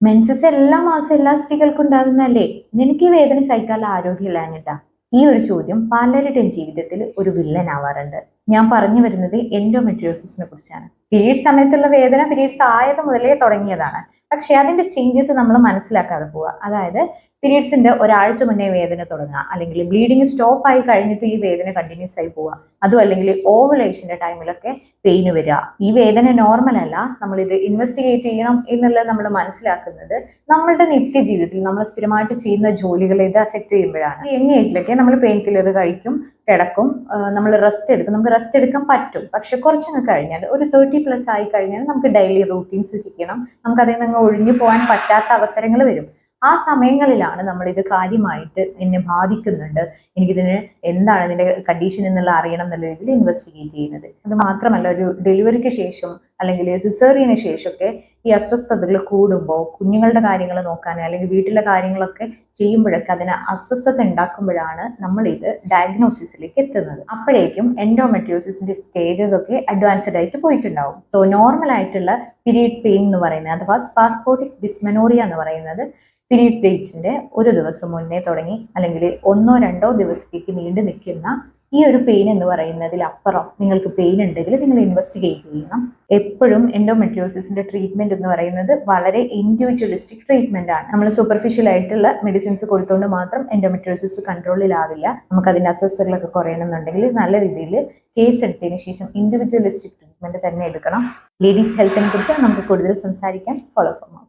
Menses എല്ലാ മാസവും എല്ലാ സ്ത്രീകൾക്കും ഉണ്ടാകുന്നല്ലേ? നിനക്ക് ഈ വേദന സഹിക്കാനുള്ള ആരോഗ്യമില്ലാഞ്ഞിട്ടാ? ഈ ഒരു ചോദ്യം പലരുടെയും ജീവിതത്തിൽ ഒരു വില്ലൻ ആവാറുണ്ട്. ഞാൻ പറഞ്ഞു വരുന്നത് എൻഡോമെട്രിയോസിസിനെ കുറിച്ചാണ്. പീരീഡ് സമയത്തുള്ള വേദന പീരീഡ്സ് ആയത് മുതലേ തുടങ്ങിയതാണ്. പക്ഷെ അതിന്റെ ചേഞ്ചസ് നമ്മൾ മനസ്സിലാക്കാതെ പോവുക. അതായത് പീരീഡ്സിന്റെ ഒരാഴ്ച മുന്നേ വേദന തുടങ്ങുക, അല്ലെങ്കിൽ ബ്ലീഡിങ് സ്റ്റോപ്പ് ആയി കഴിഞ്ഞിട്ട് ഈ വേദന കണ്ടിന്യൂസ് ആയി പോവുക, അതും അല്ലെങ്കിൽ ഓവുലേഷന്റെ ടൈമിലൊക്കെ പെയിന് വരിക. ഈ വേദന നോർമൽ അല്ല, നമ്മൾ ഇത് ഇൻവെസ്റ്റിഗേറ്റ് ചെയ്യണം എന്നുള്ളത് നമ്മൾ മനസ്സിലാക്കുന്നത് നമ്മളുടെ നിത്യജീവിതത്തിൽ നമ്മൾ സ്ഥിരമായിട്ട് ചെയ്യുന്ന ജോലികളെ ഇത് അഫക്ട് ചെയ്യുമ്പോഴാണ്. യങ് ഏജിലൊക്കെ നമ്മൾ പെയിൻ കില്ലർ കഴിക്കും, കിടക്കും, നമ്മൾ റെസ്റ്റ് എടുക്കും. നമുക്ക് റെസ്റ്റ് എടുക്കാൻ പറ്റും, പക്ഷെ കുറച്ചങ്ങ് കഴിഞ്ഞാൽ ഒരു 30+ ആയി കഴിഞ്ഞാൽ നമുക്ക് ഡെയിലി റൂട്ടീൻസ് ചെയ്യണം. നമുക്ക് അതിൽ നിന്ന് ഒഴിഞ്ഞു പോകാൻ പറ്റാത്ത അവസരങ്ങൾ വരും. ആ സമയങ്ങളിലാണ് നമ്മൾ ഇത് കാര്യമായിട്ട് എന്നെ ബാധിക്കുന്നുണ്ട്, എനിക്കിതിന് എന്താണ് ഇതിന്റെ കണ്ടീഷൻ എന്നുള്ള അറിയണം എന്നുള്ള രീതിയിൽ ഇൻവെസ്റ്റിഗേറ്റ് ചെയ്യുന്നത്. അത് മാത്രമല്ല, ഒരു ഡെലിവറിക്ക് ശേഷം അല്ലെങ്കിൽ സിസേറിയന് ശേഷമൊക്കെ ഈ അസ്വസ്ഥതകൾ കൂടുമ്പോൾ കുഞ്ഞുങ്ങളുടെ കാര്യങ്ങൾ നോക്കാൻ അല്ലെങ്കിൽ വീട്ടിലെ കാര്യങ്ങളൊക്കെ ചെയ്യുമ്പോഴൊക്കെ അതിന് അസ്വസ്ഥത ഉണ്ടാക്കുമ്പോഴാണ് നമ്മൾ ഇത് ഡയഗ്നോസിസിലേക്ക് എത്തുന്നത്. അപ്പോഴേക്കും എൻഡോമെട്രിയോസിസിന്റെ സ്റ്റേജസ് ഒക്കെ അഡ്വാൻസ്ഡ് ആയിട്ട് പോയിട്ടുണ്ടാവും. സോ നോർമൽ ആയിട്ടുള്ള പീരീഡ് പെയിൻ എന്ന് പറയുന്നത് അഥവാ സ്പാസ്പോട്ടിക് ഡിസ്മെനോറിയ എന്ന് പറയുന്നത് പീരീഡ് ഡേറ്റിന്റെ ഒരു ദിവസം മുന്നേ തുടങ്ങി അല്ലെങ്കിൽ 1-2 ദിവസത്തേക്ക് നീണ്ടു നിൽക്കുന്ന ഈ ഒരു പെയിൻ എന്ന് പറയുന്നതിലപ്പുറം നിങ്ങൾക്ക് പെയിൻ ഉണ്ടെങ്കിൽ നിങ്ങൾ ഇൻവെസ്റ്റിഗേറ്റ് ചെയ്യണം. എപ്പോഴും എൻഡോമെട്രിയോസിസിന്റെ ട്രീറ്റ്മെന്റ് എന്ന് പറയുന്നത് വളരെ ഇൻഡിവിജ്വലിസ്റ്റിക് ട്രീറ്റ്മെന്റ് ആണ്. നമ്മൾ സൂപ്പർഫിഷ്യൽ ആയിട്ടുള്ള മെഡിസിൻസ് കൊടുത്തുകൊണ്ട് മാത്രം എൻഡോമെട്രിയോസിസ് കൺട്രോളിലാവില്ല. നമുക്ക് അതിന്റെ അസ്വസ്ഥതകളൊക്കെ കുറയണമെന്നുണ്ടെങ്കിൽ നല്ല രീതിയിൽ കേസ് എടുത്തതിന് ശേഷം ഇൻഡിവിജ്വലിസ്റ്റിക് ട്രീറ്റ്മെന്റ് തന്നെ എടുക്കണം. ലേഡീസ് ഹെൽത്തിനെ കുറിച്ച് നമുക്ക് കൂടുതൽ സംസാരിക്കാം. Follow for more.